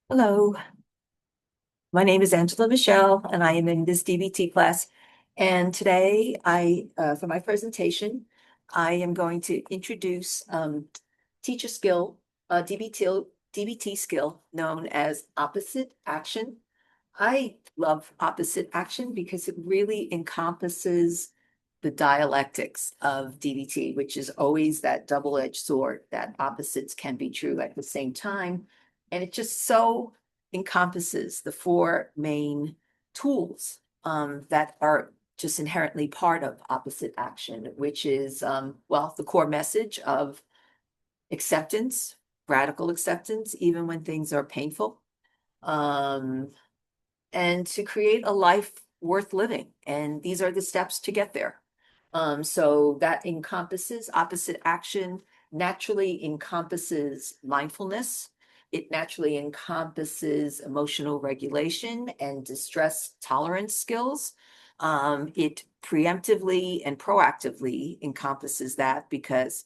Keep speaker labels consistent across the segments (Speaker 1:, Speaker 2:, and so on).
Speaker 1: Hello, my name is Angela Michelle, and I am in this DBT class. And today, for my presentation, I am going to introduce teach a skill, DBT skill known as opposite action. I love opposite action because it really encompasses the dialectics of DBT, which is always that double-edged sword that opposites can be true at the same time. And it just so encompasses the four main tools that are just inherently part of opposite action, which is, well, the core message of acceptance, radical acceptance, even when things are painful. Um, and to create a life worth living. And these are the steps to get there. So that encompasses opposite action, naturally encompasses mindfulness. It naturally encompasses emotional regulation and distress tolerance skills. It preemptively and proactively encompasses that because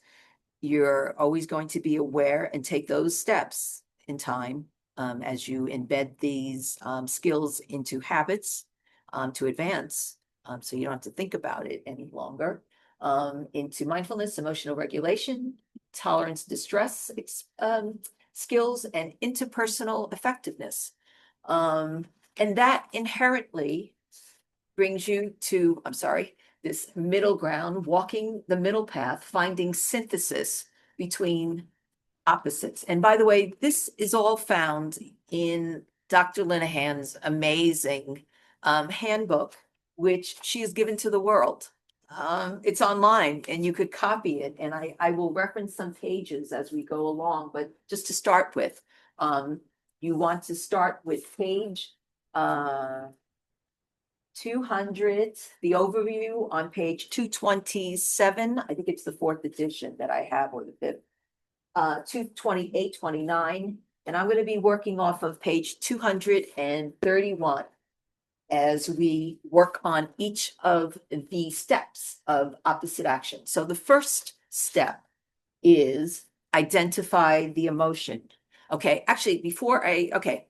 Speaker 1: you're always going to be aware and take those steps in time as you embed these skills into habits to advance. So you don't have to think about it any longer. Into mindfulness, emotional regulation, tolerance, distress skills, and interpersonal effectiveness. Um, and that inherently brings you to, I'm sorry, this middle ground, walking the middle path, finding synthesis between opposites. And by the way, this is all found in Dr. Linehan's amazing handbook, which she has given to the world. It's online and you could copy it. And I will reference some pages as we go along, but just to start with, you want to start with page 200, the overview on page 227. I think it's the fourth edition that I have, or the fifth. 228, 29, and I'm going to be working off of page 231 as we work on each of the steps of opposite action. So the first step is identify the emotion. Okay, actually,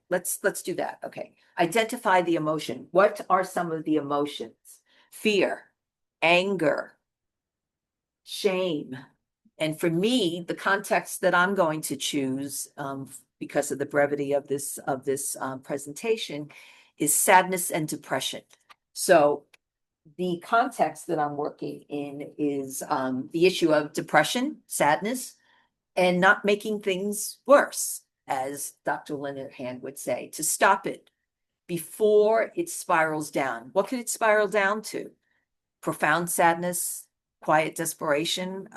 Speaker 1: let's do that. Okay, identify the emotion. What are some of the emotions? Fear, anger, shame. And for me, the context that I'm going to choose, because of the brevity of this presentation, is sadness and depression. So the context that I'm working in is the issue of depression, sadness, and not making things worse, as Dr. Linehan would say, to stop it before it spirals down. What could it spiral down to? Profound sadness, quiet desperation,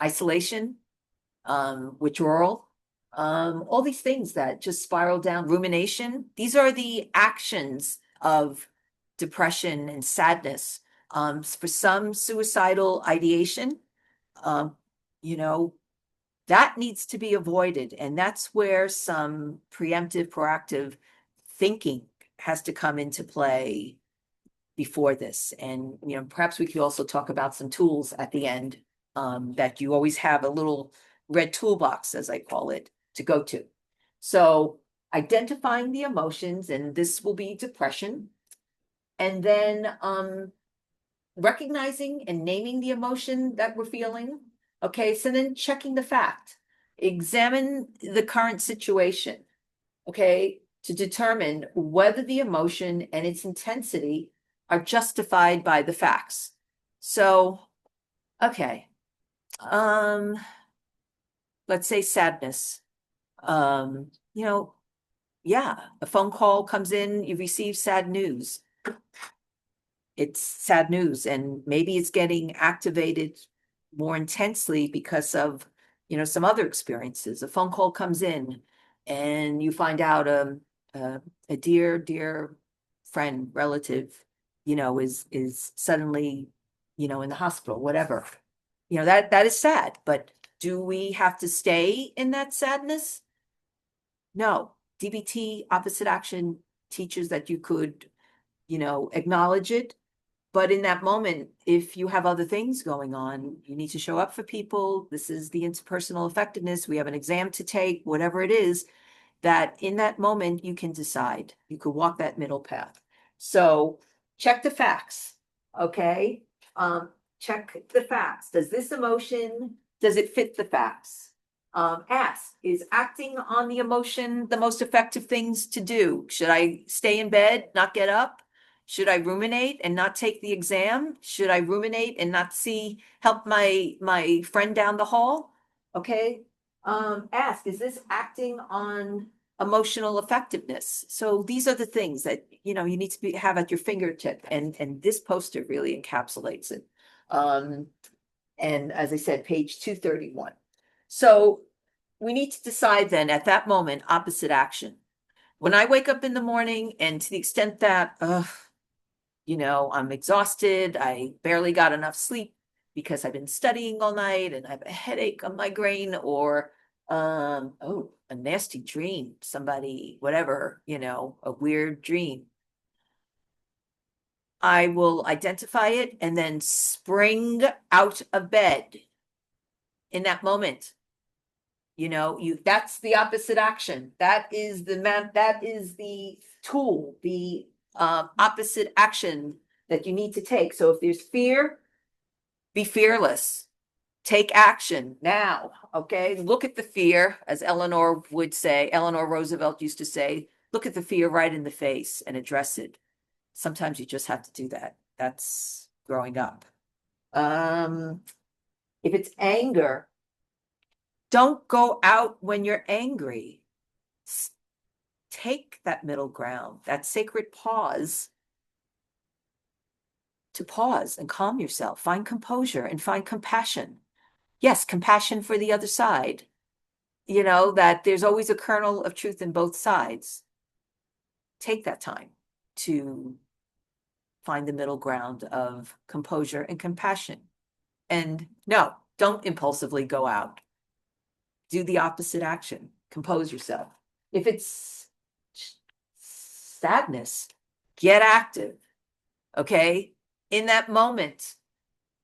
Speaker 1: isolation, withdrawal, all these things that just spiral down, rumination. These are the actions of depression and sadness. For some, suicidal ideation, um, you know, that needs to be avoided. And that's where some preemptive, proactive thinking has to come into play before this. And, perhaps we could also talk about some tools at the end that you always have a little red toolbox, as I call it, to go to. So identifying the emotions, and this will be depression, and then recognizing and naming the emotion that we're feeling. Okay, so then checking the fact, examine the current situation, okay, to determine whether the emotion and its intensity are justified by the facts. So, okay, um, let's say sadness. Um, you know, yeah, a phone call comes in, you receive sad news. It's sad news, and maybe it's getting activated more intensely because of, some other experiences. A phone call comes in and you find out a dear friend, relative, is suddenly, in the hospital, whatever. That is sad, but do we have to stay in that sadness? No. DBT, opposite action, teaches that you could, acknowledge it. But in that moment, if you have other things going on, you need to show up for people. This is the interpersonal effectiveness. We have an exam to take, whatever it is. that in that moment you can decide. You could walk that middle path. So check the facts, okay? Check the facts. Does this emotion, does it fit the facts? Ask, is acting on the emotion the most effective things to do? Should I stay in bed, not get up? Should I ruminate and not take the exam? Should I ruminate and not help my friend down the hall? Okay. Ask, is this acting on emotional effectiveness? So these are the things that, you know, you need to have at your fingertip, and this poster really encapsulates it. And as I said, page 231. So we need to decide then at that moment, opposite action. When I wake up in the morning, and to the extent that, you know, I'm exhausted, I barely got enough sleep because I've been studying all night and I have a headache, a migraine, or oh, a nasty dream, somebody, whatever, you know, a weird dream. I will identify it and then spring out of bed in that moment. You know, that's the opposite action. That is the tool, the opposite action that you need to take. So if there's fear, be fearless. Take action now. Okay. Look at the fear, as Eleanor would say, Eleanor Roosevelt used to say, look at the fear right in the face and address it. Sometimes you just have to do that. That's growing up. If it's anger, don't go out when you're angry. Take that middle ground, that sacred pause, to pause and calm yourself, find composure and find compassion. Yes, compassion for the other side. You know, that there's always a kernel of truth in both sides. Take that time to find the middle ground of composure and compassion. And no, don't impulsively go out. Do the opposite action. Compose yourself. If it's sadness, get active. Okay? In that moment,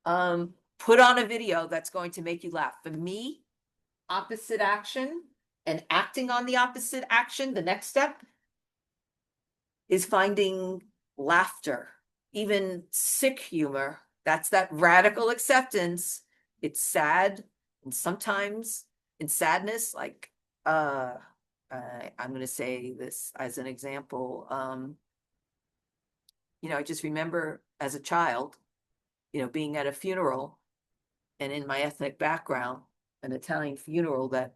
Speaker 1: put on a video that's going to make you laugh. For me, opposite action and acting on the opposite action, the next step is finding laughter, even sick humor. That's that radical acceptance. It's sad, and sometimes in sadness, like I'm going to say this as an example. You know, I just remember as a child, you know, being at a funeral, and in my ethnic background, an Italian funeral, that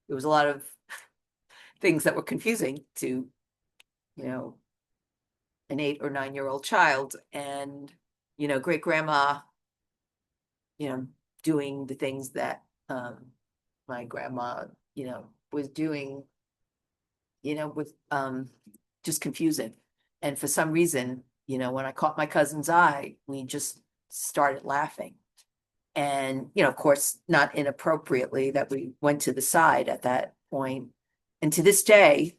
Speaker 1: there was a lot of things that were confusing to, you know, an 8 or 9 year old child. And, you know, great grandma, you know, doing the things that my grandma, you know, was doing, you know, with just confusing. And for some reason, you know, when I caught my cousin's eye, we just started laughing. And, you know, of course, not inappropriately, that we went to the side at that point. And to this day,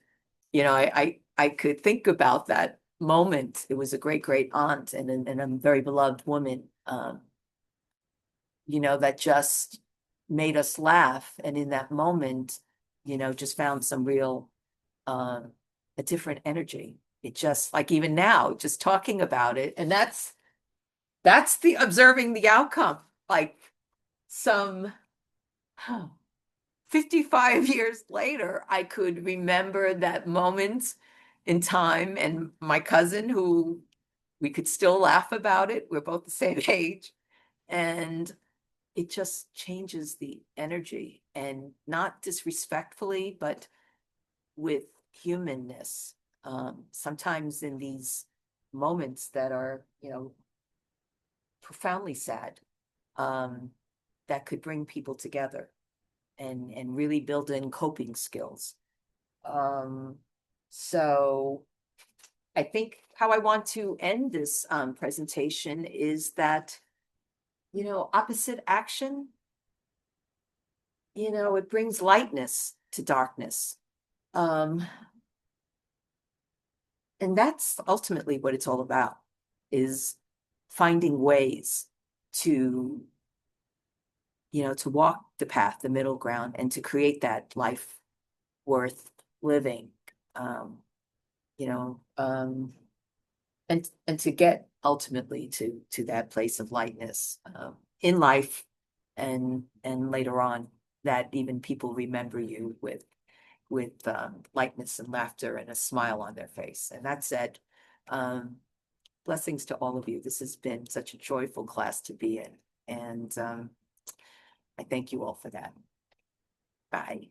Speaker 1: you know, I could think about that moment. It was a great, great aunt and a very beloved woman, you know, that just made us laugh. And in that moment, you know, just found some real, a different energy. It just, like, even now, just talking about it. And that's the observing the outcome. Like, some 55 years later, I could remember that moment in time, and my cousin, who we could still laugh about it. We're both the same age. And it just changes the energy, and not disrespectfully, but with humanness. Sometimes in these moments that are, you know, profoundly sad, that could bring people together and really build in coping skills. So I think how I want to end this presentation is that, you know, opposite action, you know, it brings lightness to darkness. And that's ultimately what it's all about, is finding ways to, you know, to walk the path, the middle ground, and to create that life worth living, you know, and to get ultimately to that place of lightness in life and later on, that even people remember you with lightness and laughter and a smile on their face. And that said, blessings to all of you. This has been such a joyful class to be in, and I thank you all for that. Bye.